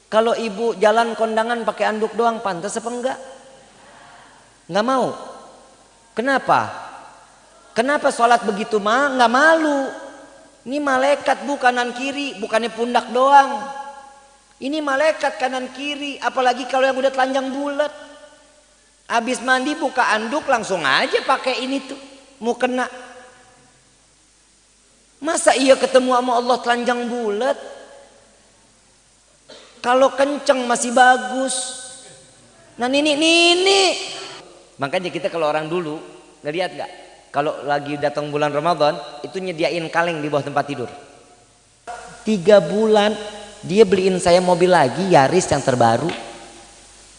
Kalau ibu jalan kondangan pakai anduk doang, pantas apa enggak? Enggak mau. Kenapa? Kenapa sholat begitu enggak malu? Ini malaikat bu kanan kiri, bukannya pundak doang. Ini malaikat kanan kiri, apalagi kalau yang udah telanjang bulat. Habis mandi buka anduk langsung aja pakai ini tuh, mau kena. Masa iya ketemu sama Allah telanjang bulat? Kalau kenceng masih bagus. Nah ini. Makanya kita kalau orang dulu ngeliat gak? Kalau lagi datang bulan Ramadan itu nyediain kaleng di bawah tempat tidur. 3 bulan dia beliin saya mobil lagi, Yaris yang terbaru.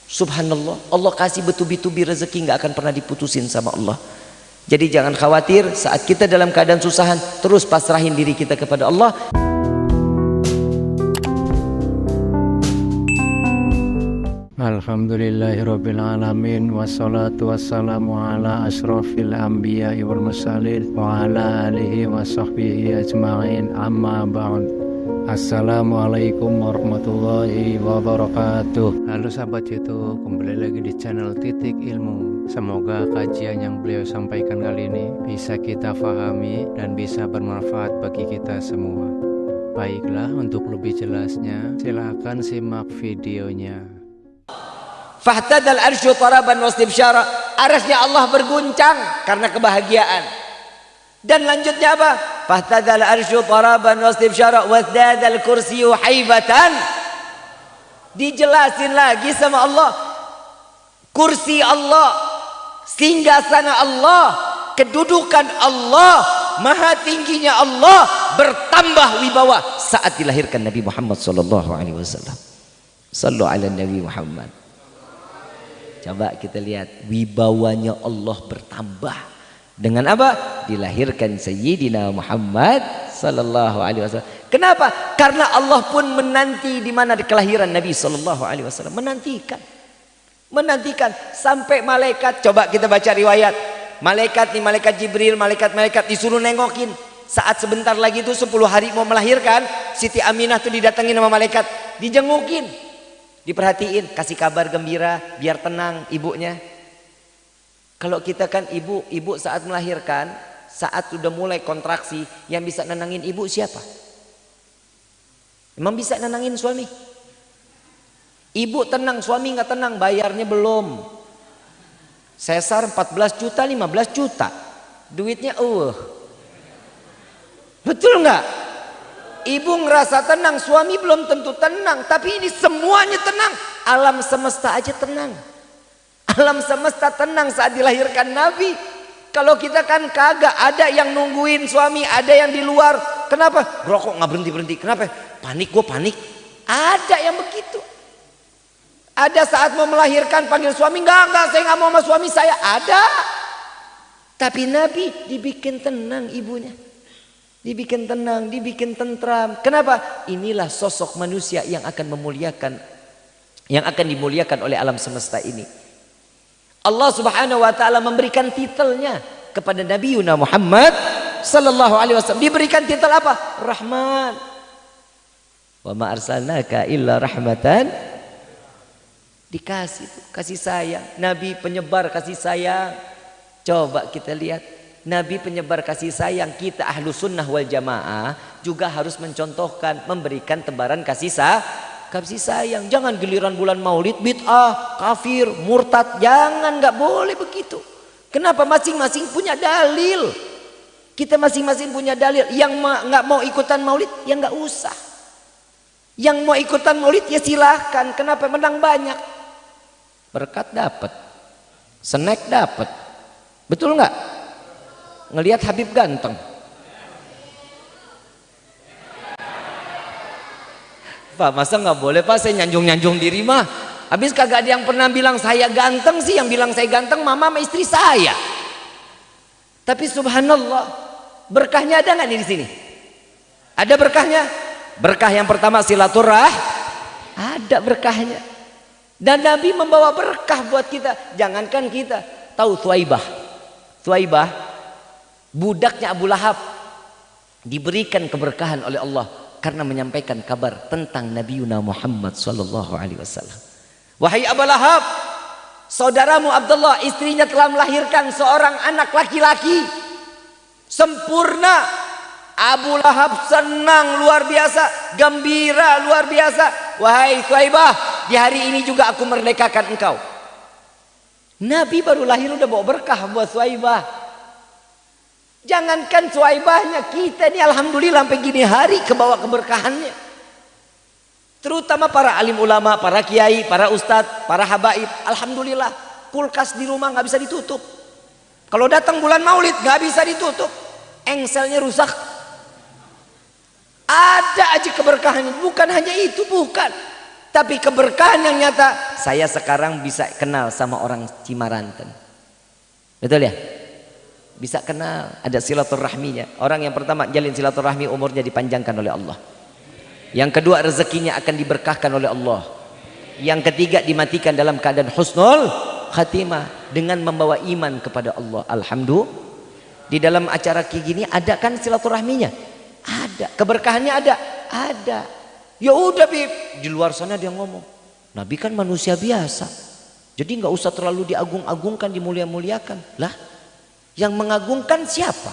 Subhanallah, Allah kasih betubi-tubi rezeki, gak akan pernah diputusin sama Allah. Jadi jangan khawatir saat kita dalam keadaan susahan, terus pasrahin diri kita kepada Allah. Alhamdulillahirrabbilalamin. Wassalatu wassalamu ala ashrafil anbiya'i wal mursalin wa ala alihi wa sahbihi ajma'in, amma ba'd. Assalamualaikum warahmatullahi wabarakatuh. Halo sahabat YouTube, kembali lagi di channel Titik Ilmu. Semoga kajian yang beliau sampaikan kali ini bisa kita fahami dan bisa bermanfaat bagi kita semua. Baiklah, untuk lebih jelasnya silahkan simak videonya. Fahtadal arsyu taraban wastibsyara. Arasnya Allah berguncang karena kebahagiaan. Dan lanjutnya apa? Fahtadal arsyu taraban wastibsyara wasdadal kursiyu haibatan. Dijelasin lagi sama Allah. Kursi Allah, singgasana Allah, kedudukan Allah, maha tingginya Allah bertambah wibawa saat dilahirkan Nabi Muhammad sallallahu alaihi wasallam. Sallu ala Nabi Muhammad. Coba kita lihat wibawanya Allah bertambah dengan apa? Dilahirkan Sayyidina Muhammad sallallahu alaihi wasallam. Kenapa? Karena Allah pun menanti di mana kelahiran Nabi sallallahu alaihi wasallam, menantikan sampai malaikat. Coba kita baca riwayat. Malaikat nih, malaikat Jibril, malaikat disuruh nengokin. Saat sebentar lagi itu 10 hari mau melahirkan, Siti Aminah tuh didatengin sama malaikat, dijengukin. Diperhatiin, kasih kabar gembira biar tenang ibunya. Kalau kita kan ibu saat melahirkan, saat sudah mulai kontraksi, yang bisa nenangin ibu siapa? Emang bisa nenangin suami? Ibu tenang, suami nggak tenang, bayarnya belum. Sesar 14 juta, 15 juta. Duitnya betul nggak? Ibu ngerasa tenang, suami belum tentu tenang, tapi ini semuanya tenang. Alam semesta aja tenang. Alam semesta tenang saat dilahirkan Nabi. Kalau kita kan kagak, ada yang nungguin suami, ada yang di luar. Kenapa? Rokok nggak berhenti. Kenapa? Panik, gue panik. Ada yang begitu. Ada saat mau melahirkan panggil suami, enggak, saya nggak mau sama suami saya. Ada. Tapi Nabi dibikin tenang ibunya. Dibikin tenang, dibikin tentram. Kenapa? Inilah sosok manusia yang akan dimuliakan oleh alam semesta ini. Allah Subhanahu wa taala memberikan titelnya kepada Nabi Muhammad sallallahu alaihi wasallam. Diberikan titel apa? Rahman. Wa ma arsalnaka illa rahmatan. Dikasih tuh kasih sayang. Nabi penyebar kasih sayang. Coba kita lihat. Nabi penyebar kasih sayang, kita ahlu sunnah wal jamaah juga harus mencontohkan, memberikan tebaran kasih sayang. Jangan giliran bulan maulid bid'ah, kafir, murtad. Jangan, nggak boleh begitu. Kenapa? Masing-masing punya dalil. Kita masing-masing punya dalil. Yang nggak mau ikutan maulid ya nggak usah. Yang mau ikutan maulid ya silahkan. Kenapa? Menang banyak, berkat dapat, snack dapat. Betul nggak? Ngelihat Habib ganteng. Pak, masa nggak boleh Pak saya nyanjung diri mah? Habis kagak ada yang pernah bilang saya ganteng sih. Yang bilang saya ganteng mama sama istri saya. Tapi subhanallah, berkahnya ada nggak nih di sini? Ada berkahnya. Berkah yang pertama silaturah, ada berkahnya. Dan Nabi membawa berkah buat kita. Jangankan kita, tahu Thuwaibah, budaknya Abu Lahab, diberikan keberkahan oleh Allah. karena menyampaikan kabar tentang Nabi Muhammad sallallahu alaihi wasallam. Wahai Abu Lahab, saudaramu Abdullah, istrinya telah melahirkan seorang anak laki-laki sempurna. Abu Lahab senang luar biasa, gembira luar biasa. Wahai Suhaibah, di hari ini juga aku merdekakan engkau. Nabi baru lahir udah bawa berkah buat Suhaibah. Jangankan Suhaibahnya, kita ini alhamdulillah sampai gini hari kebawa keberkahannya. Terutama para alim ulama, para kiai, para ustadz, para habaib. Alhamdulillah, kulkas di rumah nggak bisa ditutup. Kalau datang bulan Maulid nggak bisa ditutup, engselnya rusak. Ada aja keberkahannya. Bukan hanya itu, bukan. Tapi keberkahan yang nyata. Saya sekarang bisa kenal sama orang Cimaranten. Betul ya? Bisa kenal. Ada silaturahminya. Orang yang pertama jalin silaturahmi, umurnya dipanjangkan oleh Allah. Yang kedua, rezekinya akan diberkahkan oleh Allah. Yang ketiga, dimatikan dalam keadaan husnul khatimah, dengan membawa iman kepada Allah. Alhamdulillah. Di dalam acara kayak gini ada kan silaturahminya? Ada. Keberkahannya ada? Ada. Ya udah Bib. Di luar sana dia ngomong, Nabi kan manusia biasa, jadi nggak usah terlalu diagung-agungkan, dimulia-muliakan. Lah, yang mengagungkan siapa?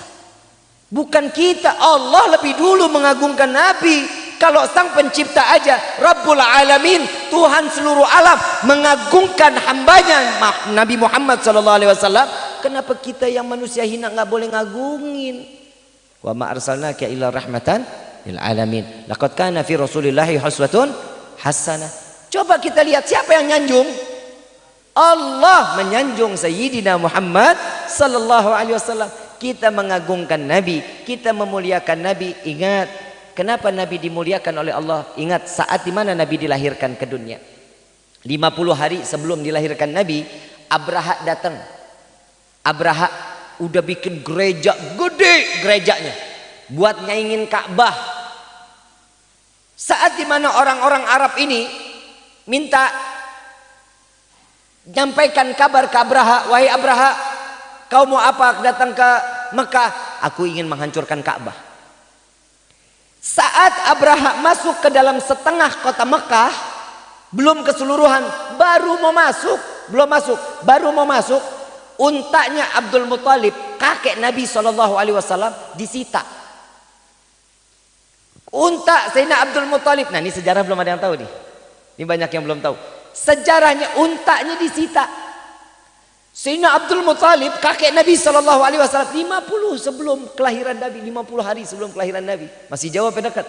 Bukan kita. Allah lebih dulu mengagungkan Nabi. Kalau sang pencipta aja, Rabbul Alamin, Tuhan seluruh alam, mengagungkan hambanya Nabi Muhammad SAW, kenapa kita yang manusia hina nggak boleh ngagungin? Wa ma arsalnaka illa rahmatan lil alamin. Laqad kana fi Rasulillahi uswatun hasanah. Coba kita lihat siapa yang nyanjung? Allah menyanjung Sayyidina Muhammad sallallahu alaihi wasallam. Kita mengagungkan Nabi, kita memuliakan Nabi. Ingat, kenapa Nabi dimuliakan oleh Allah? Ingat saat di mana Nabi dilahirkan ke dunia. 50 hari sebelum dilahirkan Nabi, Abraha datang. Abraha udah bikin gereja gede, gerejanya buat nyaingin Ka'bah. Saat dimana orang-orang Arab ini minta nyampaikan kabar ke Abraha, wahai Abraha, kau mau apa datang ke Mekah? Aku ingin menghancurkan Ka'bah. Saat Abraha masuk ke dalam setengah kota Mekah, belum keseluruhan, baru mau masuk, untanya Abdul Muthalib, kakek Nabi SAW, disita. Unta Sayyidina Abdul Muthalib. Nah, ini sejarah belum ada yang tahu nih. Ini banyak yang belum tahu. Sejarahnya untanya disita. Sayyidina Abdul Muthalib, kakek Nabi SAW, 50 sebelum kelahiran Nabi, 50 hari sebelum kelahiran Nabi. Masih jauh apa dekat?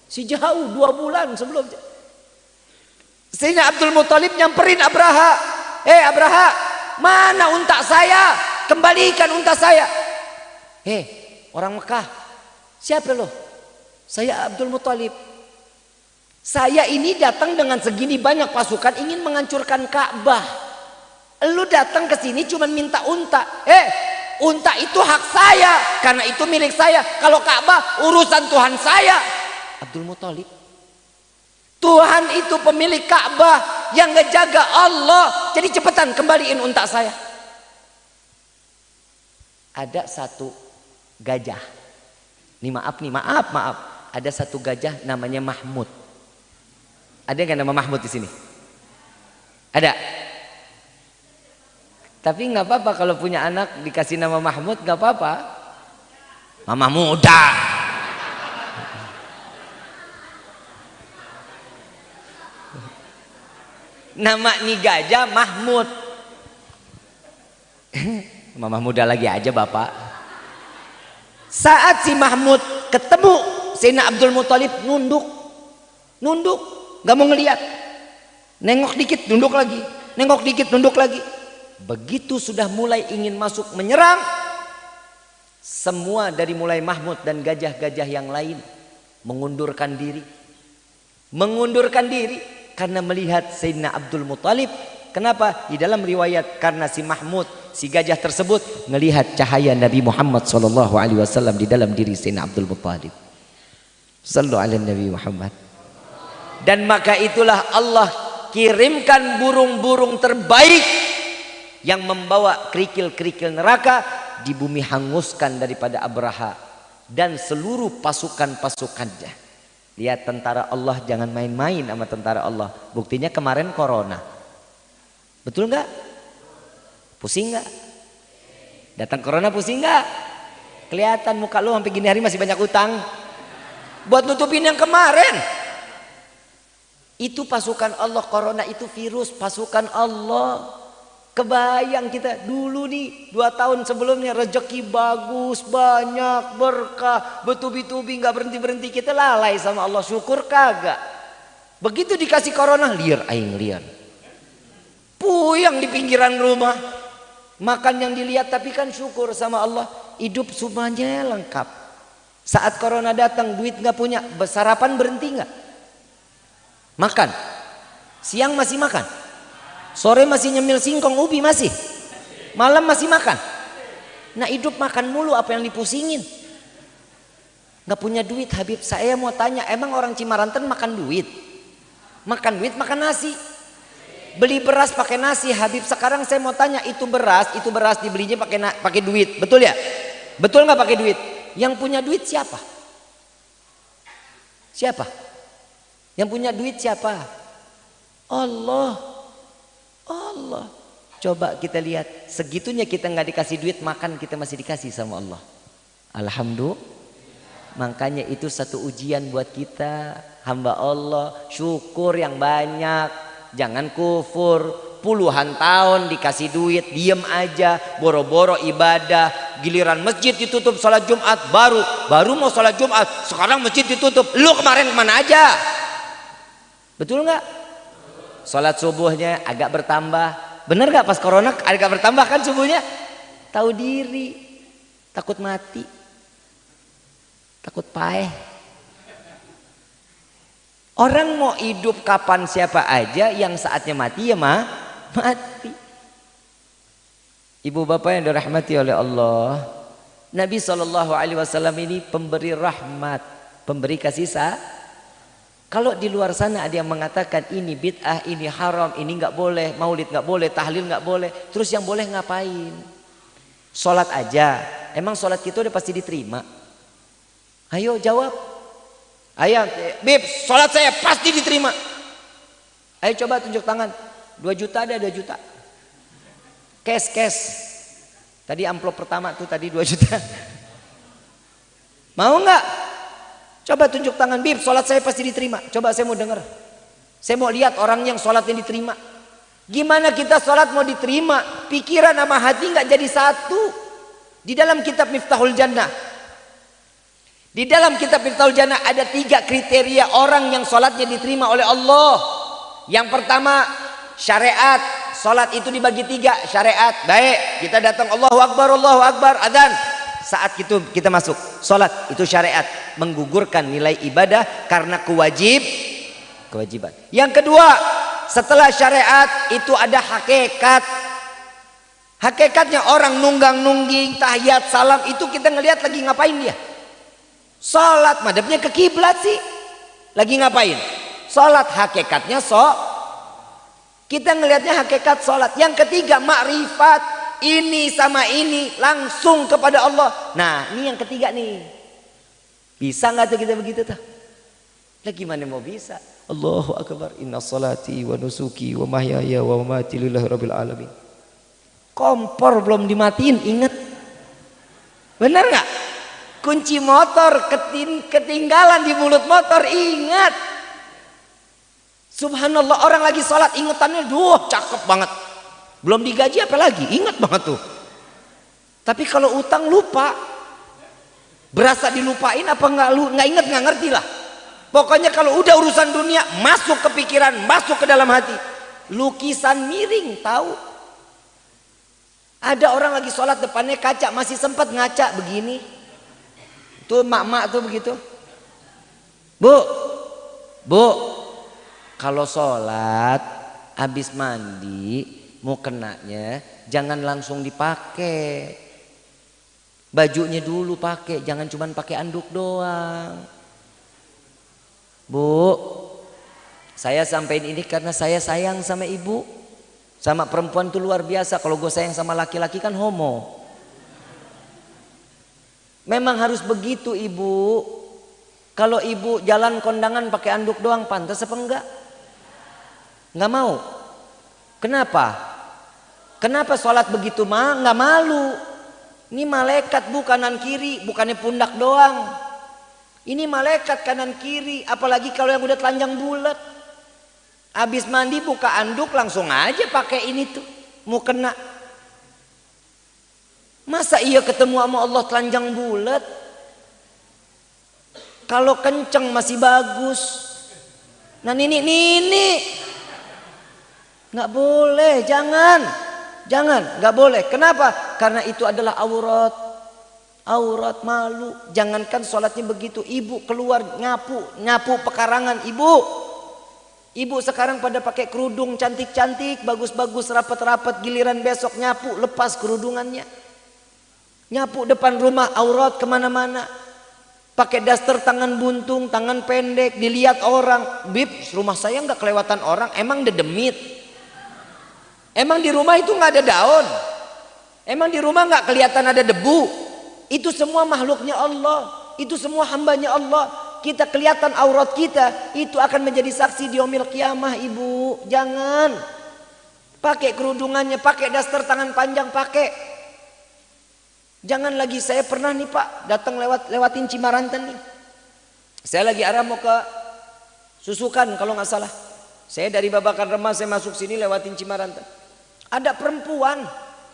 Si jauh, 2 bulan sebelum. Sayyidina Abdul Muthalib nyamperin Abraha. Abraha, mana unta saya? Kembalikan unta saya. Orang Mekah, siapa lo? Saya Abdul Muthalib. Saya ini datang dengan segini banyak pasukan ingin menghancurkan Ka'bah. Lu datang ke sini cuma minta unta. Unta itu hak saya, karena itu milik saya. Kalau Ka'bah urusan Tuhan saya. Abdul Muthalib. Tuhan itu pemilik Ka'bah, yang ngejaga Allah. Jadi cepetan kembaliin unta saya. Ada satu gajah. Ini maaf. Ada satu gajah namanya Mahmud. Ada nggak nama Mahmud di sini? Ada. Tapi nggak apa-apa kalau punya anak dikasih nama Mahmud, nggak apa-apa. Mama muda. Nama nih gajah Mahmud. Mama muda lagi aja bapak. Saat si Mahmud ketemu Sayyidina Abdul Muthalib, nunduk, nggak mau ngelihat. Nengok dikit, nunduk lagi. Nengok dikit, nunduk lagi. Begitu sudah mulai ingin masuk menyerang, semua dari mulai Mahmud dan gajah-gajah yang lain mengundurkan diri. Mengundurkan diri karena melihat Sayyidina Abdul Muthalib. Kenapa? Di dalam riwayat karena si Mahmud, si gajah tersebut melihat cahaya Nabi Muhammad SAW di dalam diri Sayyidina Abdul Muthalib. Sallu ala Nabi Muhammad. Dan maka itulah Allah kirimkan burung-burung terbaik yang membawa kerikil-kerikil neraka di bumi hanguskan daripada Abraha dan seluruh pasukan-pasukannya. Lihat tentara Allah, jangan main-main sama tentara Allah. Buktinya kemarin corona. Betul nggak? Pusing nggak? Datang corona pusing nggak? Kelihatan muka lu sampai gini hari masih banyak utang. Buat nutupin yang kemarin. Itu pasukan Allah, corona itu virus pasukan Allah. Kebayang kita dulu nih 2 tahun sebelumnya rezeki bagus, banyak, berkah, bertubi-tubi nggak berhenti-berhenti, kita lalai sama Allah, syukur kagak. Begitu dikasih corona, liar aing liar. Puyang di pinggiran rumah. Makan yang dilihat tapi kan syukur sama Allah, hidup semuanya lengkap. Saat corona datang duit nggak punya, sarapan berhenti nggak? Makan. Siang masih makan. Sore masih nyemil singkong ubi masih. Malam masih makan. Nah hidup makan mulu, apa yang dipusingin? Gak punya duit. Habib saya mau tanya, emang orang Cimaranten makan duit? Makan duit makan nasi. Beli beras pakai nasi. Habib sekarang saya mau tanya, itu beras dibelinya pakai duit, betul ya? Betul nggak pakai duit? Yang punya duit siapa? Siapa? Yang punya duit siapa? Allah. Allah. Coba kita lihat, segitunya kita nggak dikasih duit, makan kita masih dikasih sama Allah. Alhamdulillah. Makanya itu satu ujian buat kita, hamba Allah. Syukur yang banyak, jangan kufur. Puluhan tahun dikasih duit, diem aja, boro-boro ibadah. Giliran masjid ditutup sholat Jumat, baru mau sholat Jumat, sekarang masjid ditutup. Lu kemarin kemana aja? Betul nggak? Sholat subuhnya agak bertambah. Bener gak pas corona agak bertambah kan subuhnya? Tahu diri. Takut mati. Takut paeh. Orang mau hidup kapan siapa aja, yang saatnya mati ya mati. Ibu bapak yang dirahmati oleh Allah, Nabi SAW ini pemberi rahmat, pemberi kasih sayang. Kalau di luar sana ada yang mengatakan ini bid'ah, ini haram, ini nggak boleh, maulid nggak boleh, tahlil nggak boleh, terus yang boleh ngapain? Sholat aja, emang sholat kita udah pasti diterima? Ayo jawab. Ayo, Bib, sholat saya pasti diterima. Ayo coba tunjuk tangan. 2 juta ada 2 juta. Cash. Tadi amplop pertama tuh tadi 2 juta. Mau nggak? Coba tunjuk tangan, Bib, sholat saya pasti diterima. Coba saya mau dengar. Saya mau lihat orang yang sholatnya diterima. Gimana kita sholat mau diterima? Pikiran sama hati nggak jadi satu. Di dalam kitab Miftahul Jannah, di dalam kitab Miftahul Jannah ada 3 kriteria orang yang sholatnya diterima oleh Allah. Yang pertama, syariat. Sholat itu dibagi 3, syariat. Baik, kita datang Allahu Akbar, adzan. Saat itu kita masuk sholat, itu syariat, menggugurkan nilai ibadah karena kewajiban. Yang kedua, setelah syariat itu ada hakikat. Hakikatnya orang nunggang-nungging, tahiyat, salam, itu kita ngelihat lagi ngapain dia? Sholat, madhabnya ke kiblat sih. Lagi ngapain? Sholat, hakikatnya kita ngelihatnya hakikat sholat. Yang ketiga, makrifat. Ini sama ini langsung kepada Allah. Nah ini yang ketiga nih. Bisa nggak tuh kita begitu tuh? Lah gimana mau bisa? Allahu Akbar, inna salati wa nusuki wa mahyaya wa mamati lillahi rabbil alamin. Kompor belum dimatiin, inget. Bener nggak? Kunci motor ketinggalan di mulut motor, ingat. Subhanallah, orang lagi sholat ingetannya, duh cakep banget. Belum digaji apalagi, ingat banget tuh. Tapi kalau utang lupa, berasa dilupain apa nggak ingat, nggak ngerti lah. Pokoknya kalau udah urusan dunia masuk ke pikiran, masuk ke dalam hati. Lukisan miring, tahu? Ada orang lagi sholat depannya kaca, masih sempat ngaca begini. Tuh mak-mak tuh begitu. Bu, kalau sholat habis mandi mau kenanya jangan langsung dipakai, bajunya dulu pakai, jangan cuma pakai anduk doang. Bu, saya sampaikan ini karena saya sayang sama ibu. Sama perempuan tuh luar biasa. Kalau gue sayang sama laki-laki kan homo. Memang harus begitu ibu. Kalau ibu jalan kondangan pakai anduk doang, pantas apa enggak? Enggak mau. Kenapa? Kenapa sholat begitu enggak malu? Ini malaikat bu kanan kiri, bukannya pundak doang. Ini malaikat kanan kiri, apalagi kalau yang udah telanjang bulat. Habis mandi buka anduk langsung aja pakai ini tuh, mau kena. Masa iya ketemu sama Allah telanjang bulat? Kalau kenceng masih bagus. Nah ini nggak boleh, jangan, nggak boleh. Kenapa? Karena itu adalah aurat malu. Jangankan sholatnya begitu, ibu keluar nyapu pekarangan ibu sekarang pada pakai kerudung cantik-cantik, bagus-bagus, rapat-rapat, giliran besok nyapu lepas kerudungannya, nyapu depan rumah, aurat kemana-mana. Pakai daster tangan buntung, tangan pendek, dilihat orang. Bib, rumah saya nggak kelewatan orang, emang dedemit. Emang di rumah itu nggak ada daun. Emang di rumah nggak kelihatan ada debu. Itu semua makhluknya Allah. Itu semua hambanya Allah. Kita kelihatan aurat kita, itu akan menjadi saksi di yaumil qiyamah, ibu. Jangan. Pakai kerudungannya, pakai daster tangan panjang, pakai. Jangan lagi. Saya pernah nih Pak datang lewatin Cimaranten nih. Saya lagi arah mau ke Susukan kalau nggak salah. Saya dari Babakan Remas saya masuk sini lewatin Cimaranten. Ada perempuan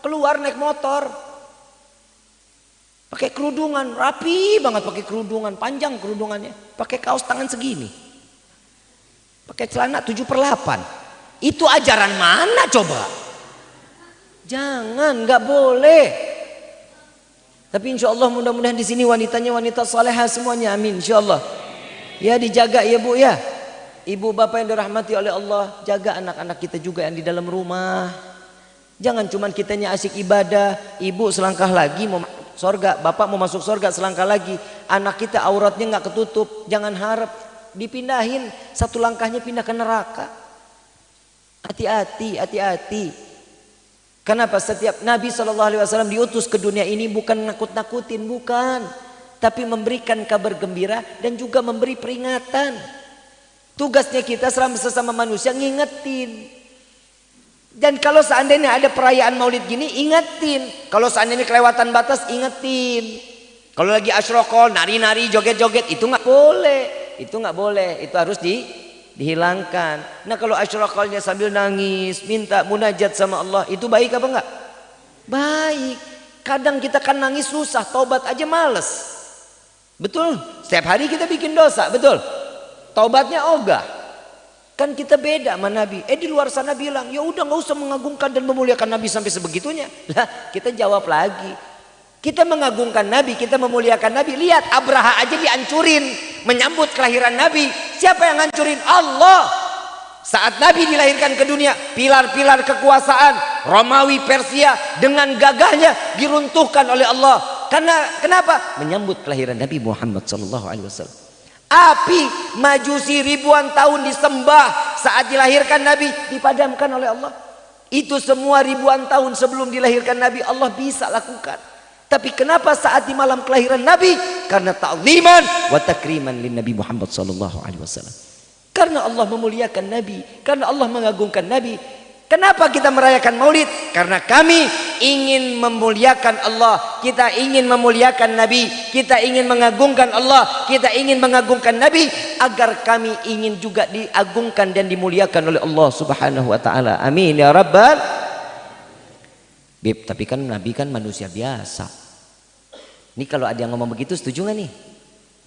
keluar naik motor, pakai kerudungan, rapi banget pakai kerudungan, panjang kerudungannya, pakai kaos tangan segini, pakai celana 7/8. Itu ajaran mana coba? Jangan, nggak boleh. Tapi insya Allah mudah-mudahan di sini wanitanya wanita salehah semuanya, amin insya Allah. Ya dijaga ya bu ya. Ibu bapak yang dirahmati oleh Allah, jaga anak-anak kita juga yang di dalam rumah. Jangan cuman kitanya asik ibadah, ibu selangkah lagi mau surga, bapak mau masuk surga selangkah lagi, anak kita auratnya nggak ketutup, jangan harap dipindahin, satu langkahnya pindah ke neraka. Hati-hati. Kenapa setiap Nabi SAW diutus ke dunia ini bukan nakut-nakutin, bukan, tapi memberikan kabar gembira dan juga memberi peringatan. Tugasnya kita sesama manusia ngingetin. Dan kalau seandainya ada perayaan maulid gini, ingetin. Kalau seandainya kelewatan batas, ingetin. Kalau lagi asyrokol, nari-nari, joget-joget, itu nggak boleh. Itu nggak boleh. Itu harus dihilangkan. Nah kalau asyrokolnya sambil nangis, minta munajat sama Allah, itu baik apa enggak? Baik. Kadang kita kan nangis susah, taubat aja males. Betul? Setiap hari kita bikin dosa, betul? Taubatnya ogah. Kan kita beda sama Nabi. Di luar sana bilang, ya udah nggak usah mengagungkan dan memuliakan Nabi sampai sebegitunya. Lah kita jawab lagi. Kita mengagungkan Nabi, kita memuliakan Nabi. Lihat Abraha aja dihancurin menyambut kelahiran Nabi. Siapa yang hancurin? Allah. Saat Nabi dilahirkan ke dunia, pilar-pilar kekuasaan Romawi Persia dengan gagahnya diruntuhkan oleh Allah. Karena kenapa? Menyambut kelahiran Nabi Muhammad SAW. Api Majusi ribuan tahun disembah saat dilahirkan Nabi dipadamkan oleh Allah. Itu semua ribuan tahun sebelum dilahirkan Nabi Allah bisa lakukan. Tapi kenapa saat di malam kelahiran Nabi? Karena ta'ziman wa takriman lin Nabi Muhammad sallallahu alaihi wasallam. Karena Allah memuliakan Nabi, karena Allah mengagungkan Nabi. Kenapa kita merayakan Maulid? Karena kami ingin memuliakan Allah, kita ingin memuliakan Nabi, kita ingin mengagungkan Allah, kita ingin mengagungkan Nabi, agar kami ingin juga diagungkan dan dimuliakan oleh Allah Subhanahu wa taala. Amin ya rabbal. Bib, tapi kan Nabi kan manusia biasa. Ini kalau ada yang ngomong begitu setuju nggak nih?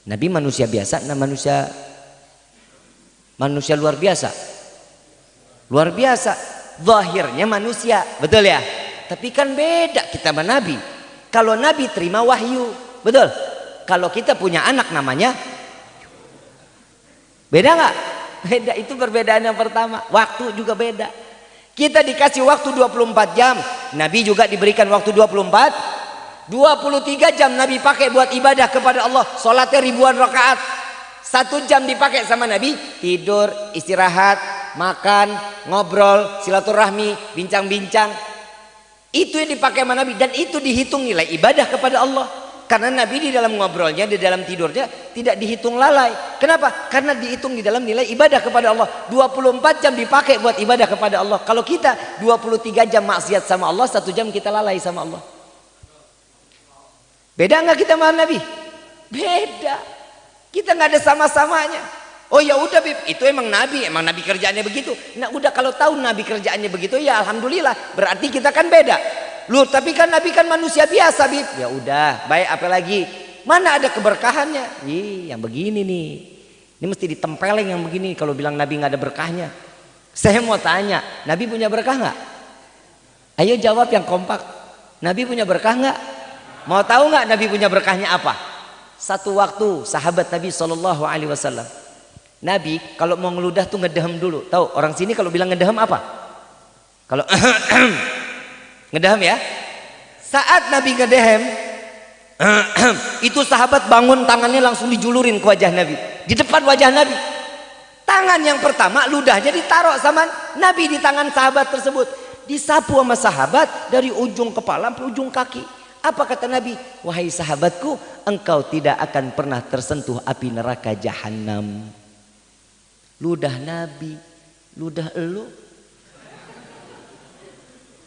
Nabi manusia biasa, nah manusia luar biasa. Luar biasa. Zahirnya manusia, betul ya? Tapi kan beda kita sama Nabi. Kalau Nabi terima wahyu, betul? Kalau kita punya anak namanya, beda nggak? Beda, itu perbedaan yang pertama. Waktu juga beda. Kita dikasih waktu 24 jam, Nabi juga diberikan waktu 24. 23 jam Nabi pakai buat ibadah kepada Allah, sholatnya ribuan rakaat. 1 jam dipakai sama Nabi tidur, istirahat, makan, ngobrol, silaturahmi, bincang-bincang. Itu yang dipakai sama Nabi dan itu dihitung nilai ibadah kepada Allah. Karena Nabi di dalam ngobrolnya, di dalam tidurnya tidak dihitung lalai. Kenapa? Karena dihitung di dalam nilai ibadah kepada Allah. 24 jam dipakai buat ibadah kepada Allah. Kalau kita 23 jam maksiat sama Allah, 1 jam kita lalai sama Allah. Beda nggak kita sama Nabi? Beda. Kita nggak ada sama-samanya. Oh ya udah Bib, itu emang Nabi kerjaannya begitu. Nah udah kalau tahu Nabi kerjaannya begitu ya alhamdulillah. Berarti kita kan beda. Loh tapi kan Nabi kan manusia biasa Bib. Ya udah, baik apa lagi? Mana ada keberkahannya? Ih, yang begini nih. Ini mesti ditempeleng yang begini kalau bilang Nabi nggak ada berkahnya. Saya mau tanya, Nabi punya berkah nggak? Ayo jawab yang kompak. Nabi punya berkah nggak? Mau tahu nggak Nabi punya berkahnya apa? Satu waktu sahabat Nabi SAW, Nabi kalau mau ngeludah tuh ngedehem dulu. Tahu orang sini kalau bilang ngedehem apa? Kalau ngedehem ya. Saat Nabi ngedehem, itu sahabat bangun, tangannya langsung dijulurin ke wajah Nabi, di depan wajah Nabi. Tangan yang pertama ludahnya ditaruh sama Nabi di tangan sahabat tersebut, disapu sama sahabat dari ujung kepala sampai ujung kaki. Apa kata Nabi? Wahai sahabatku, engkau tidak akan pernah tersentuh api neraka jahanam. Ludah Nabi, ludah elu.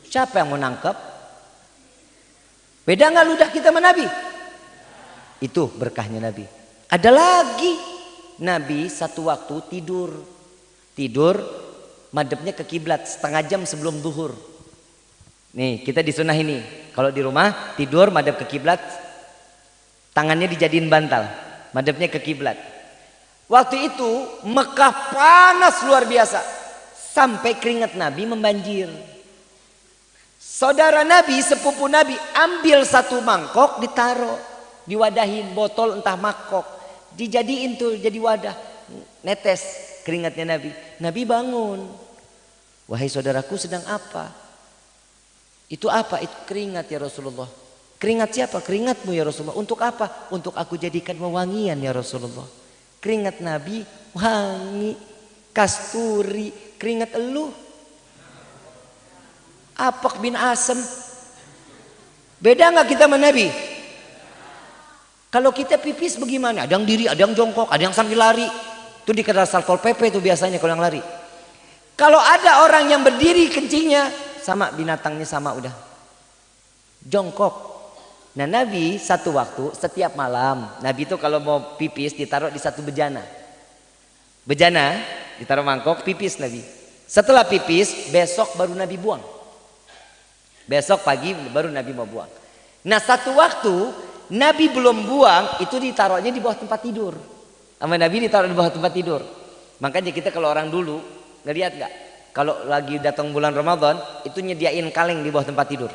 Siapa yang mau nangkep? Beda nggak ludah kita sama Nabi? Itu berkahnya Nabi. Ada lagi, Nabi satu waktu tidur madepnya ke kiblat setengah jam sebelum zuhur. Nih kita di sunnah ini, kalau di rumah tidur madep ke kiblat, tangannya dijadiin bantal, madepnya ke kiblat. Waktu itu Mekah panas luar biasa, sampai keringat Nabi membanjir. Saudara Nabi, sepupu Nabi, ambil satu mangkok, ditaruh, diwadahin botol entah mangkok, dijadiin tuh jadi wadah, netes keringatnya Nabi. Nabi bangun, wahai saudaraku sedang apa? Itu apa? Itu keringat ya Rasulullah. Keringat siapa? Keringatmu ya Rasulullah. Untuk apa? Untuk aku jadikan wewangian ya Rasulullah. Keringat Nabi wangi, kasturi. Keringat elu Apak bin Asem. Beda nggak kita sama Nabi? Kalau kita pipis bagaimana? Ada yang diri, ada yang jongkok, ada yang sambil lari. Itu di kedai Satpol PP itu biasanya kalau yang lari. Kalau ada orang yang berdiri kencingnya, sama binatangnya sama udah. Jongkok. Nah Nabi satu waktu setiap malam, Nabi itu kalau mau pipis ditaruh di satu bejana. Bejana ditaruh mangkok, pipis Nabi. Setelah pipis, besok baru Nabi buang. Besok pagi baru Nabi mau buang. Nah satu waktu Nabi belum buang, itu ditaruhnya di bawah tempat tidur. Sama Nabi ditaruh di bawah tempat tidur. Makanya kita kalau orang dulu, ngeliat gak? Kalau lagi datang bulan Ramadan, itu nyediain kaleng di bawah tempat tidur.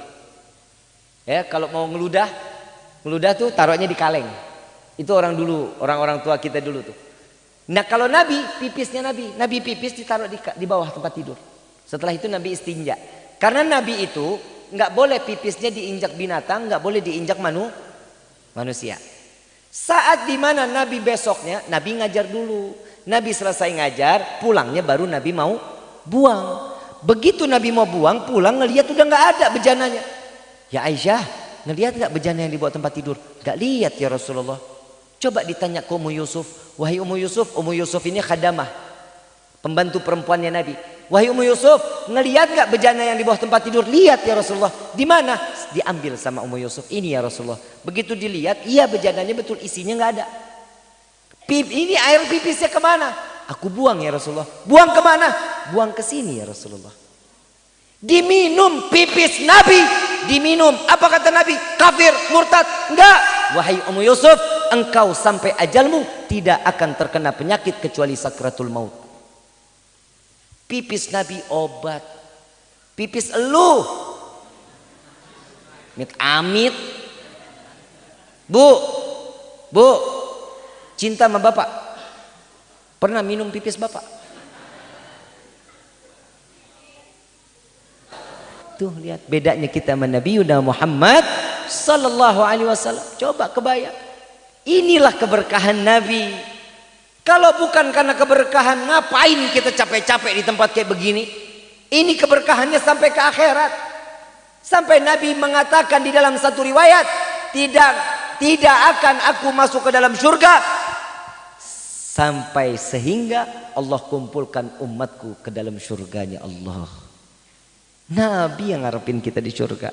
Ya, kalau mau ngeludah tuh taruhnya di kaleng. Itu orang dulu, orang-orang tua kita dulu tuh. Nah kalau Nabi, pipisnya Nabi pipis ditaruh di bawah tempat tidur. Setelah itu Nabi istinja. Karena Nabi itu nggak boleh pipisnya diinjak binatang, nggak boleh diinjak manusia. Saat dimana Nabi besoknya, Nabi ngajar dulu. Nabi selesai ngajar, pulangnya baru Nabi mau buang. Begitu Nabi mau buang, pulang ngelihat udah nggak ada bejananya. Ya Aisyah, ngelihat nggak bejana yang dibawa tempat tidur? Nggak lihat ya Rasulullah. Coba ditanya ke Ummu Yusuf. Wahai Ummu Yusuf ini khadamah, pembantu perempuannya Nabi. Wahai Ummu Yusuf, ngelihat nggak bejana yang di bawah tempat tidur? Lihat ya Rasulullah. Di mana? Diambil sama Ummu Yusuf. Ini ya Rasulullah. Begitu dilihat, iya bejananya betul, isinya nggak ada. Ini air pipisnya kemana? Aku buang ya Rasulullah. Buang kemana? Buang ke sini ya Rasulullah. Diminum pipis Nabi, diminum. Apa kata Nabi? Kafir, murtad? Enggak. Wahai Ummu Yusuf, engkau sampai ajalmu tidak akan terkena penyakit kecuali sakratul maut. Pipis Nabi obat. Pipis elu amit. Bu, cinta sama bapak? Pernah minum pipis bapak? Tuh lihat bedanya kita sama Nabi Muhammad sallallahu alaihi wasallam. Coba kebayang. Inilah keberkahan Nabi. Kalau bukan karena keberkahan, ngapain kita capek-capek di tempat kayak begini? Ini keberkahannya sampai ke akhirat. Sampai Nabi mengatakan di dalam satu riwayat, tidak tidak akan aku masuk ke dalam surga sampai sehingga Allah kumpulkan umatku ke dalam surganya Allah. Nabi yang ngarepin kita di surga,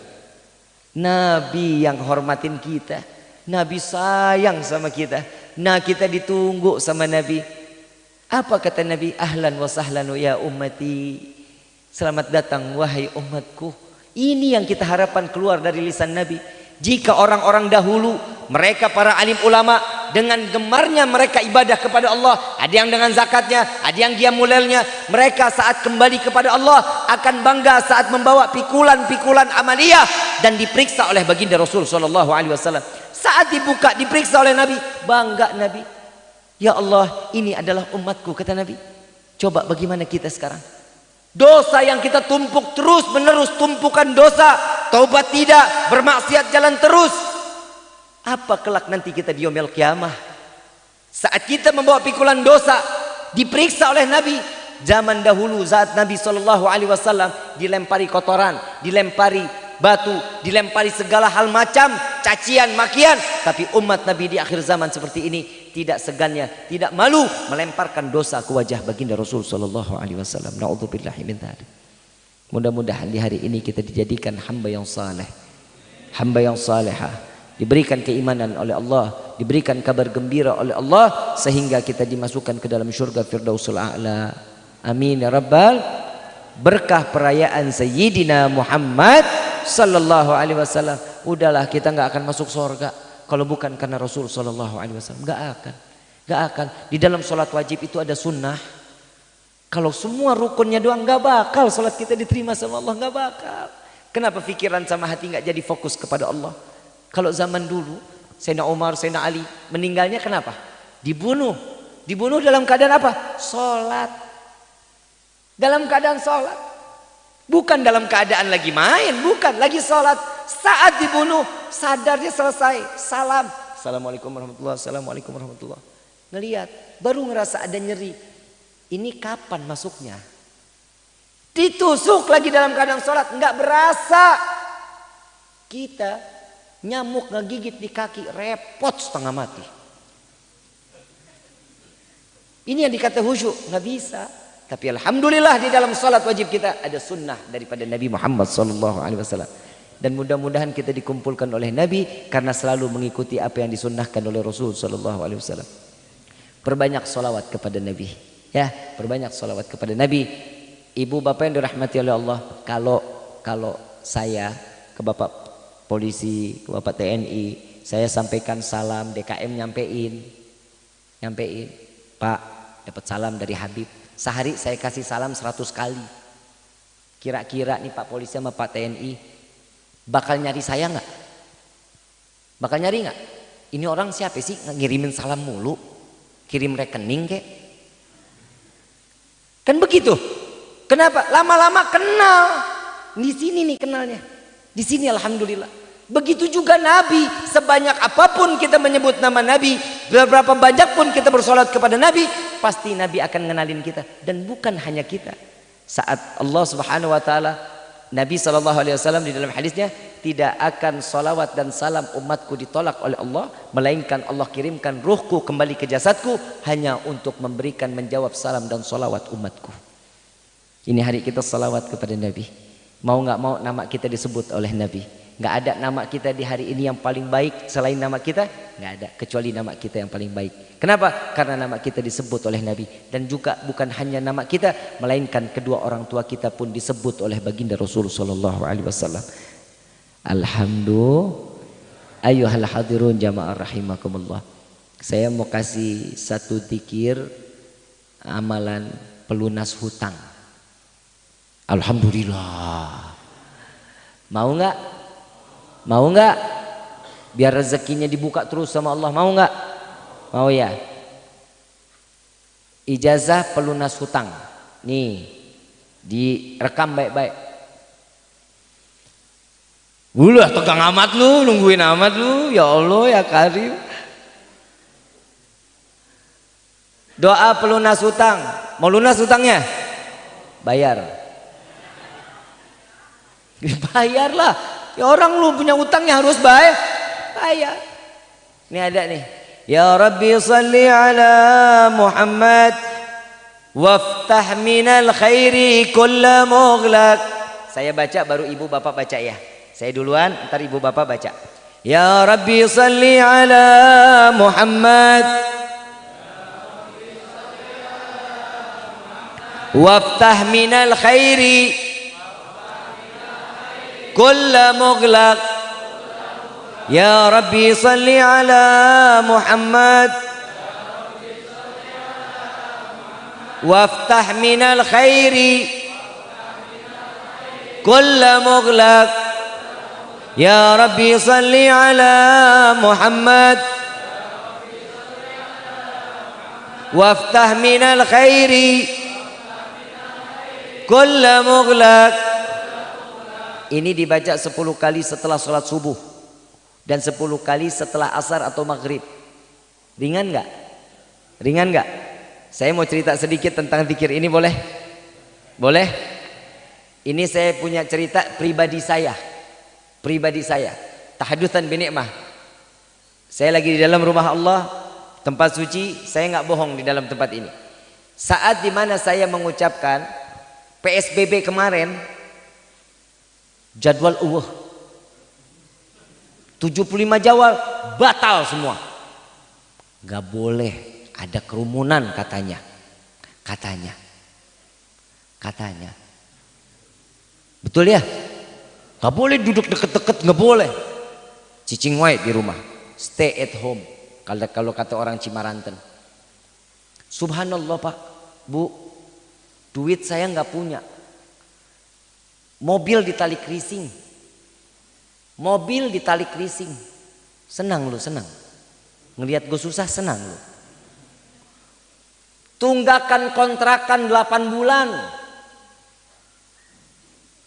Nabi yang hormatin kita, Nabi sayang sama kita. Nah, kita ditunggu sama Nabi. Apa kata Nabi? Ahlan wa sahlan ya ummati, selamat datang wahai umatku. Ini yang kita harapkan keluar dari lisan Nabi. Jika orang-orang dahulu, mereka para alim ulama, dengan gemarnya mereka ibadah kepada Allah, ada yang dengan zakatnya, ada yang qiyamulailnya, mereka saat kembali kepada Allah akan bangga saat membawa pikulan-pikulan amaliyah dan diperiksa oleh baginda Rasul sallallahu alaihi wasallam. Saat dibuka diperiksa oleh Nabi, bangga Nabi. Ya Allah, ini adalah umatku, kata Nabi. Coba bagaimana kita sekarang? Dosa yang kita tumpuk terus menerus, tumpukan dosa, taubat tidak, bermaksiat jalan terus. Apa kelak nanti kita di yaumil qiyamah? Saat kita membawa pikulan dosa, diperiksa oleh Nabi. Zaman dahulu saat Nabi SAW dilempari kotoran, dilempari batu, dilempari segala hal macam cacian, makian. Tapi umat Nabi di akhir zaman seperti ini tidak segannya, tidak malu melemparkan dosa ke wajah baginda Rasul SAW. Na'udzubillahi min dzalik. Mudah-mudahan di hari ini kita dijadikan hamba yang saleh, hamba yang salihah, diberikan keimanan oleh Allah, diberikan kabar gembira oleh Allah, sehingga kita dimasukkan ke dalam syurga Firdausul A'la. Amin ya rabbal. Berkah perayaan Sayyidina Muhammad sallallahu alaihi wasallam. Udahlah, kita nggak akan masuk surga kalau bukan karena Rasul sallallahu alaihi wasallam. Nggak akan. Di dalam sholat wajib itu ada sunnah. Kalau semua rukunnya doang, nggak bakal sholat kita diterima sama Allah, nggak bakal. Kenapa pikiran sama hati nggak jadi fokus kepada Allah? Kalau zaman dulu Sayyidina Umar, Sayyidina Ali meninggalnya kenapa? Dibunuh dalam keadaan apa? Sholat. Dalam keadaan sholat, bukan dalam keadaan lagi main, bukan lagi sholat. Saat dibunuh sadarnya selesai, salam, assalamualaikum warahmatullahi, assalamualaikum warahmatullahi. Ngelihat, baru ngerasa ada nyeri. Ini kapan masuknya? Ditusuk lagi dalam keadaan sholat, nggak berasa. Kita nyamuk ngegigit di kaki, repot setengah mati. Ini yang dikata khusyuk, nggak bisa. Tapi alhamdulillah di dalam salat wajib kita ada sunnah daripada Nabi Muhammad SAW. Dan mudah-mudahan kita dikumpulkan oleh Nabi karena selalu mengikuti apa yang disunnahkan oleh Rasul SAW. Perbanyak salawat kepada Nabi, ya, perbanyak salawat kepada Nabi. Ibu bapak yang dirahmati oleh Allah, kalau saya ke bapak polisi, ke bapak TNI, saya sampaikan salam, DKM nyampein, Pak, dapat salam dari Habib. Sehari saya kasih salam 100 kali. Kira-kira nih Pak polisi sama Pak TNI bakal nyari saya nggak? Bakal nyari nggak? Ini orang siapa sih ngirimin salam mulu? Kirim rekening kek? Kan begitu. Kenapa? Lama-lama kenal. Di sini nih kenalnya. Di sini alhamdulillah. Begitu juga Nabi, sebanyak apapun kita menyebut nama Nabi, berapa banyak pun kita bersolat kepada Nabi, pasti Nabi akan ngenalin kita. Dan bukan hanya kita. Saat Allah Subhanahu wa taala, Nabi SAW di dalam hadisnya, tidak akan salawat dan salam umatku ditolak oleh Allah, melainkan Allah kirimkan ruhku kembali ke jasadku hanya untuk memberikan menjawab salam dan salawat umatku. Ini hari kita salawat kepada Nabi. Mau nggak mau nama kita disebut oleh Nabi. Nggak ada nama kita di hari ini yang paling baik selain nama kita, nggak ada, kecuali nama kita yang paling baik. Kenapa? Karena nama kita disebut oleh Nabi. Dan juga bukan hanya nama kita, melainkan kedua orang tua kita pun disebut oleh baginda Rasul sallallahu alaihi wasallam. Alhamdulillah. Ayyuhal hadirun jamaah rahimakumullah. Saya mau kasih satu zikir amalan pelunas hutang. Alhamdulillah. Mau nggak? Mau nggak? Biar rezekinya dibuka terus sama Allah. Mau nggak? Mau ya. Ijazah pelunas hutang. Nih, direkam baik-baik. Ulah tegang amat lu, nungguin amat lu. Ya Allah ya Karim. Doa pelunas hutang. Mau lunas hutangnya? Bayar. Bayarlah. Ya orang lu punya utangnya harus bayar. Ini ada nih. Ya Rabbi salli ala Muhammad waftah minal khairi kulla mughlaq. Saya baca baru ibu bapak baca ya. Saya duluan, ntar ibu bapak baca. Ya Rabbi salli ala Muhammad waftah minal khairi kulla mughlaq. Ya Rabbi salli ala Muhammad waftah minal khairi kulla mughlaq. Ya Rabbi salli ala Muhammad waftah minal khairi kulla mughlaq. Ini dibaca 10 kali setelah sholat subuh dan 10 kali setelah asar atau maghrib. Ringan nggak? Ringan nggak? Saya mau cerita sedikit tentang zikir ini, boleh? Boleh? Ini saya punya cerita pribadi saya. Pribadi saya. Tahadutsan binikmah. Saya lagi di dalam rumah Allah, tempat suci. Saya nggak bohong di dalam tempat ini. Saat dimana saya mengucapkan PSBB kemarin, jadwal 75 jawab batal semua. Gak boleh ada kerumunan katanya. Betul ya? Gak boleh duduk deket-deket, gak boleh. Cicing wae di rumah. Stay at home. Kalau kata orang Cimaranten. Subhanallah Pak, Bu, duit saya gak punya. Mobil ditali krising. Mobil ditali krising. Senang lu, senang. Ngelihat gue susah, senang lu. Tunggakan kontrakan 8 bulan.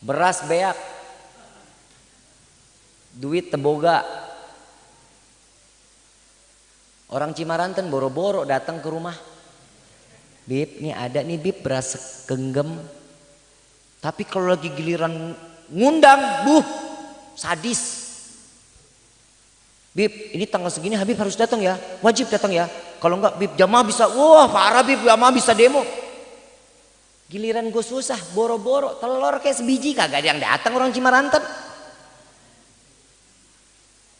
Beras beak. Duit teboga. Orang Cimaranten boro-boro datang ke rumah. Bib, nih ada nih Bib beras genggam. Tapi kalau lagi giliran ngundang, sadis. Bib, ini tanggal segini Habib harus datang ya, wajib datang ya. Kalau enggak Bib jamaah bisa, wah parah Bib, jamaah bisa demo. Giliran gue susah, boro-boro telur kayak sebiji kagak ada yang datang orang Cimaranten.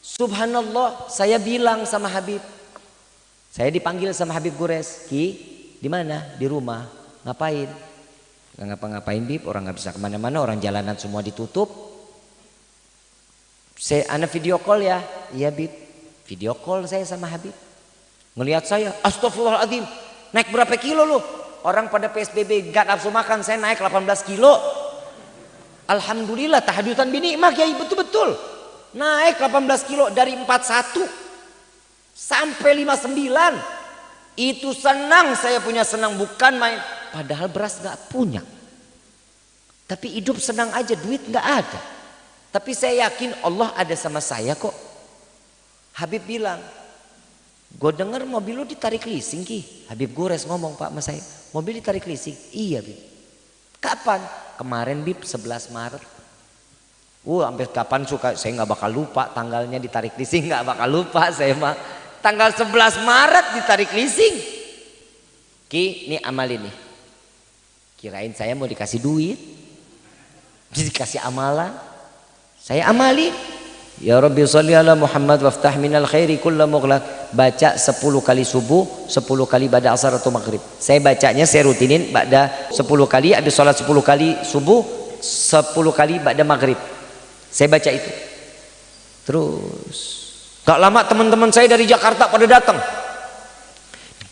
Subhanallah, saya bilang sama Habib, saya dipanggil sama Habib Gures, Ki, di mana? Di rumah, ngapain? Nggak ngapa-ngapain Bib, orang nggak bisa kemana-mana, orang jalanan semua ditutup. Ana video call ya, iya Bib, video call saya sama Habib. Ngelihat saya, astagfirullahaladzim, naik berapa kilo lu? Orang pada PSBB gak nafsu makan, saya naik 18 kilo. Alhamdulillah, tahadutan binikmah Kiai, betul-betul. Naik 18 kilo dari 41 sampai 59. Itu senang, saya punya senang, bukan main. Padahal beras gak punya. Tapi hidup senang aja, duit gak ada. Tapi saya yakin Allah ada sama saya kok. Habib bilang, gue denger mobil lu ditarik leasing Ki. Habib Gores ngomong Pak sama saya, mobil ditarik leasing. Iya Bib. Kapan? Kemarin Bib 11 Maret. Sampai kapan suka, saya gak bakal lupa tanggalnya ditarik leasing, gak bakal lupa saya mah. Tanggal 11 Maret ditarik leasing. Ki, ini amalin nih. Kirain saya mau dikasih duit, dikasih amalan. Saya amali. Ya Rabbi sholli ala Muhammad waftah minal khairi kulla mughlaq. Baca 10 kali subuh, 10 kali pada asar atau maghrib. Saya bacanya, saya rutinin pada 10 kali, habis sholat 10 kali subuh, 10 kali pada maghrib. Saya baca itu. Terus gak lama teman-teman saya dari Jakarta pada datang.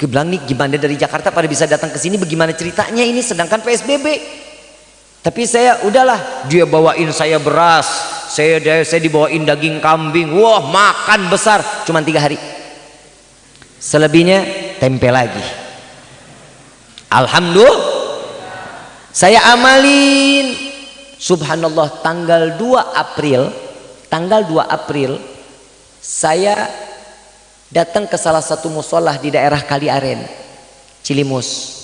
Gue bilang nih, gimana dari Jakarta pada bisa datang ke sini, bagaimana ceritanya ini sedangkan PSBB. Tapi saya udahlah, dia bawain saya beras, saya dibawain daging kambing. Wah, makan besar, cuma 3 hari. Selebihnya tempe lagi. Alhamdulillah. Saya amalin. Subhanallah, tanggal 2 April saya datang ke salah satu musolah di daerah Kaliaren Cilimus.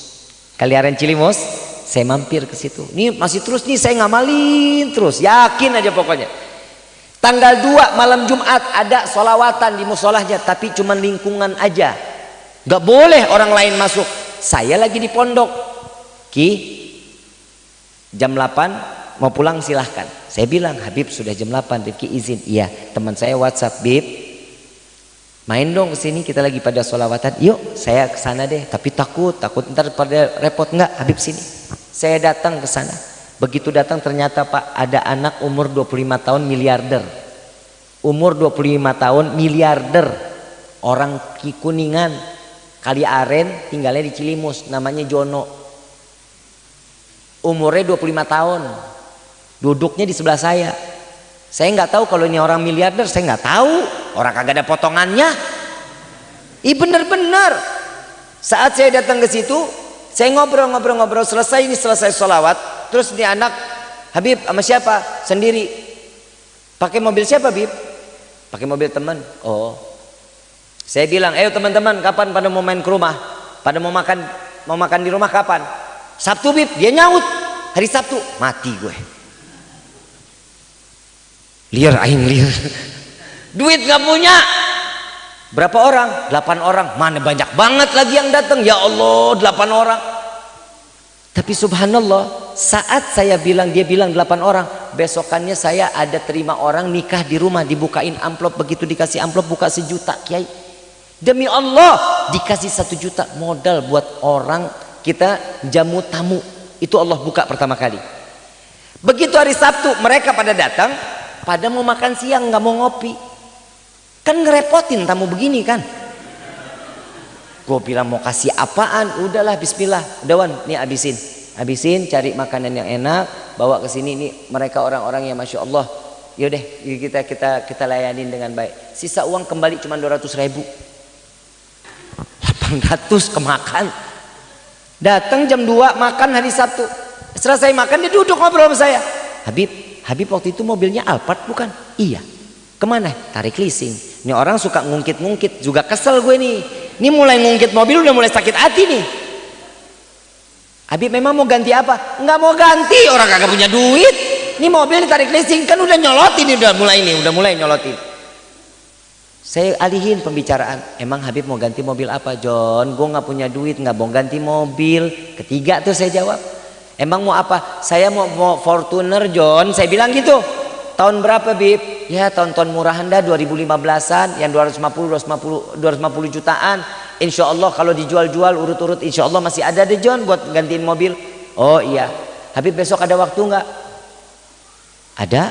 Saya mampir ke situ. Nih masih terus nih, saya ngamalin terus, yakin aja pokoknya. Tanggal 2 malam Jumat ada sholawatan di musolahnya, tapi cuma lingkungan aja. Gak boleh orang lain masuk. Saya lagi di pondok. Ki, jam 8 mau pulang silahkan. Saya bilang, Habib sudah jam 8, Rifki izin. Iya, teman saya WhatsApp, Bib, main dong kesini, kita lagi pada sholawatan. Yuk, saya kesana deh. Tapi takut ntar pada repot. Enggak, Habib sini. Saya datang ke sana. Begitu datang ternyata Pak, ada anak umur 25 tahun miliarder. Umur 25 tahun miliarder. Orang Kuningan, Kali Aren, tinggalnya di Cilimus, namanya Jono. Umurnya 25 tahun. Duduknya di sebelah saya. Saya nggak tahu kalau ini orang miliarder, saya nggak tahu. Orang kagak ada potongannya. Bener-bener. Saat saya datang ke situ, saya ngobrol, selesai sholawat. Terus ini anak, Habib sama siapa? Sendiri. Pakai mobil siapa, Bib? Pakai mobil teman. Oh. Saya bilang, ayo teman-teman, kapan pada mau main ke rumah? Pada mau makan di rumah kapan? Sabtu, Bib. Dia nyaut. Hari Sabtu. Mati gue. Liar aing liar. Duit nggak punya. Berapa orang? 8 orang. Mana banyak banget lagi yang datang. Ya Allah, 8 orang. Tapi subhanallah, saat saya bilang, dia bilang 8 orang, besokannya saya ada terima orang nikah di rumah, dibukain amplop. Begitu dikasih amplop, buka 1 juta, Kiai. Demi Allah, dikasih 1 juta modal buat orang kita jamu tamu. Itu Allah buka pertama kali. Begitu hari Sabtu, mereka pada datang, pada mau makan siang, nggak mau ngopi. Kan ngerepotin tamu begini kan. Gue bilang mau kasih apaan, udahlah bismillah. Udah Wan, nih habisin cari makanan yang enak, bawa ke sini. Nih mereka orang-orang yang masya Allah. Yaudah kita layanin dengan baik. Sisa uang kembali cuma 200.000. 800 kemakan. Datang jam 2 makan hari Sabtu. Selesai makan dia duduk ngobrol sama saya. Habib waktu itu mobilnya Alphard bukan? Iya. Kemana? Tarik leasing. Ini orang suka ngungkit-ngungkit, juga kesel gue nih. Ini mulai ngungkit mobil udah mulai sakit hati nih. Habib memang mau ganti apa? Nggak mau ganti, orang kagak punya duit. Ini mobil ditarik leasing kan udah nyolotin, udah mulai nyolotin. Saya alihin pembicaraan. Emang Habib mau ganti mobil apa, John? Gue nggak punya duit, nggak mau ganti mobil. Ketiga tuh saya jawab. Emang mau apa? Saya mau Fortuner, John. Saya bilang gitu. Tahun berapa, Bib? Ya tahun-tahun murahan dah, 2015an, yang 250 jutaan. Insya Allah kalau dijual-jual urut-urut, insya Allah masih ada deh John buat gantiin mobil. Oh iya. Habib besok ada waktu nggak? Ada.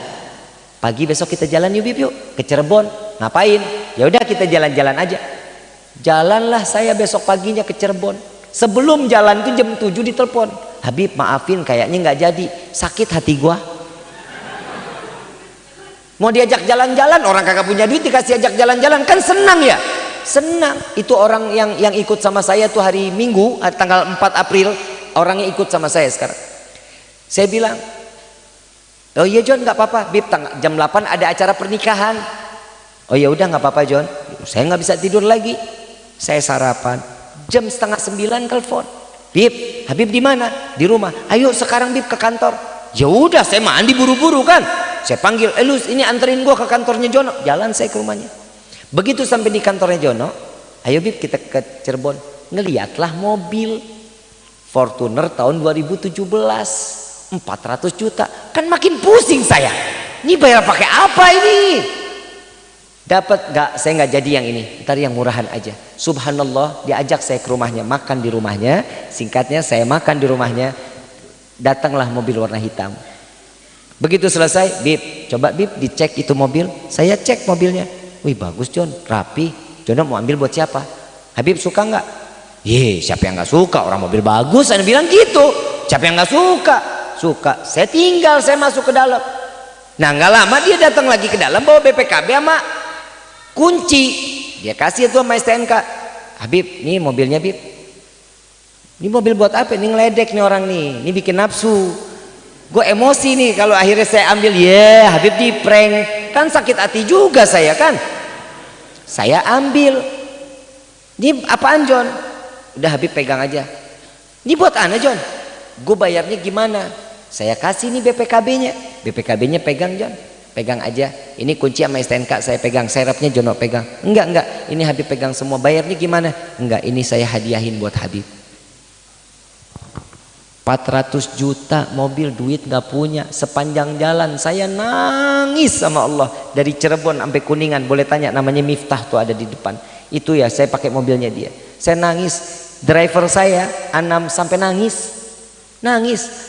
Pagi besok kita jalan yuk, Bib, yuk ke Cirebon. Ngapain? Ya udah kita jalan-jalan aja. Jalanlah saya besok paginya ke Cirebon. Sebelum jalan tuh jam 7 ditelepon. Habib maafin kayaknya nggak jadi, sakit hati gua. Mau diajak jalan-jalan, orang kagak punya duit dikasih ajak jalan-jalan, kan senang ya? Senang. Itu orang yang ikut sama saya tuh hari Minggu, tanggal 4 April, orangnya ikut sama saya sekarang. Saya bilang, oh iya John nggak apa-apa, Bib jam 8 ada acara pernikahan. Oh ya udah nggak apa-apa John. Saya nggak bisa tidur lagi. Saya sarapan. Jam 8:30 telepon. Bib, Habib di mana? Di rumah. Ayo sekarang Bib ke kantor. Ya udah, saya mandi buru-buru kan. Saya panggil, Lus ini anterin gua ke kantornya Jono. Jalan saya ke rumahnya. Begitu sampai di kantornya Jono, ayo Bib kita ke Cirebon. Ngeliatlah mobil Fortuner tahun 2017, 400 juta. Kan makin pusing saya. Ini bayar pakai apa ini? Dapat nggak? Saya nggak jadi yang ini. Ntar yang murahan aja. Subhanallah, diajak saya ke rumahnya, makan di rumahnya. Singkatnya saya makan di rumahnya. Datanglah mobil warna hitam. Begitu selesai, Bib, coba Bib dicek itu mobil. Saya cek mobilnya. Wih bagus John, rapi. Jono mau ambil buat siapa? Habib suka nggak? Ye, siapa yang nggak suka? Orang mobil bagus. Saya bilang gitu. Siapa yang nggak suka? Suka. Saya tinggal, saya masuk ke dalam. Nah nggak lama dia datang lagi ke dalam bawa BPKB sama kunci. Dia kasih itu sama STNK. Habib, nih mobilnya Bib. Ini mobil buat apa? Ini ngeledek nih orang nih. Ini bikin nafsu. Gue emosi nih kalau akhirnya saya ambil. Ya Habib di prank. Kan sakit hati juga saya kan. Saya ambil. Ini apaan John? Udah Habib pegang aja. Ini buat ana John. Gue bayarnya gimana? Saya kasih nih BPKB-nya. BPKB-nya pegang John. pegang aja. Ini kunci sama STNK saya pegang, serepnya Jono pegang. Enggak, ini Habib pegang semua. Bayarnya gimana? Enggak, ini saya hadiahin buat Habib. 400 juta mobil, duit nggak punya. Sepanjang jalan saya nangis sama Allah. Dari Cirebon sampai Kuningan, boleh tanya, namanya Miftah tuh ada di depan. Itu ya, saya pakai mobilnya dia. Saya nangis. Driver saya Anam sampai nangis.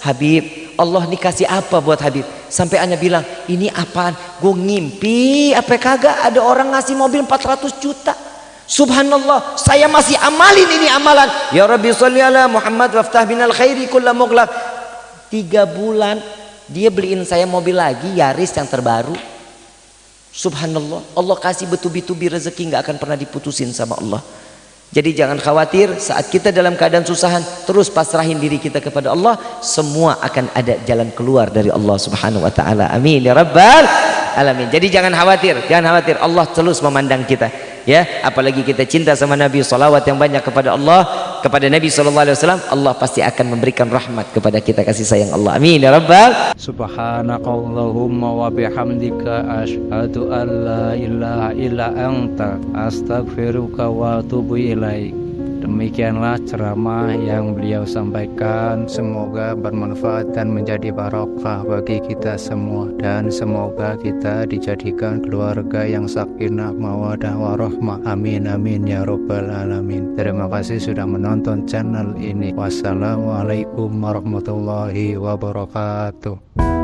Habib, Allah nih kasih apa buat Habib? Sampai Anya bilang, ini apaan? Gue ngimpi apa kagak ada orang ngasih mobil 400 juta. Subhanallah, saya masih amalin ini amalan. Ya Rabbi sholli ala Muhammad waftah binal khairi kulla mughlaq. 3 bulan dia beliin saya mobil lagi, Yaris yang terbaru. Subhanallah, Allah kasih betubi-tubi rezeki, nggak akan pernah diputusin sama Allah. Jadi jangan khawatir, saat kita dalam keadaan susahan, terus pasrahin diri kita kepada Allah, semua akan ada jalan keluar dari Allah Subhanahu wa taala. Amin ya rabbal alamin. Jadi jangan khawatir, Allah terus memandang kita. Ya, apalagi kita cinta sama Nabi, salawat yang banyak kepada Allah, kepada Nabi SAW, Allah pasti akan memberikan rahmat kepada kita, kasih sayang Allah. Amin ya rabbal. Subhanakallahumma wa bihamdika asyhadu an la ilaha illa anta astaghfiruka wa atubu ilaik. Demikianlah ceramah yang beliau sampaikan, semoga bermanfaat dan menjadi barokah bagi kita semua, dan semoga kita dijadikan keluarga yang sakinah mawaddah warahmah. Amin amin ya rabbal alamin. Terima kasih sudah menonton channel ini. Wassalamualaikum warahmatullahi wabarakatuh.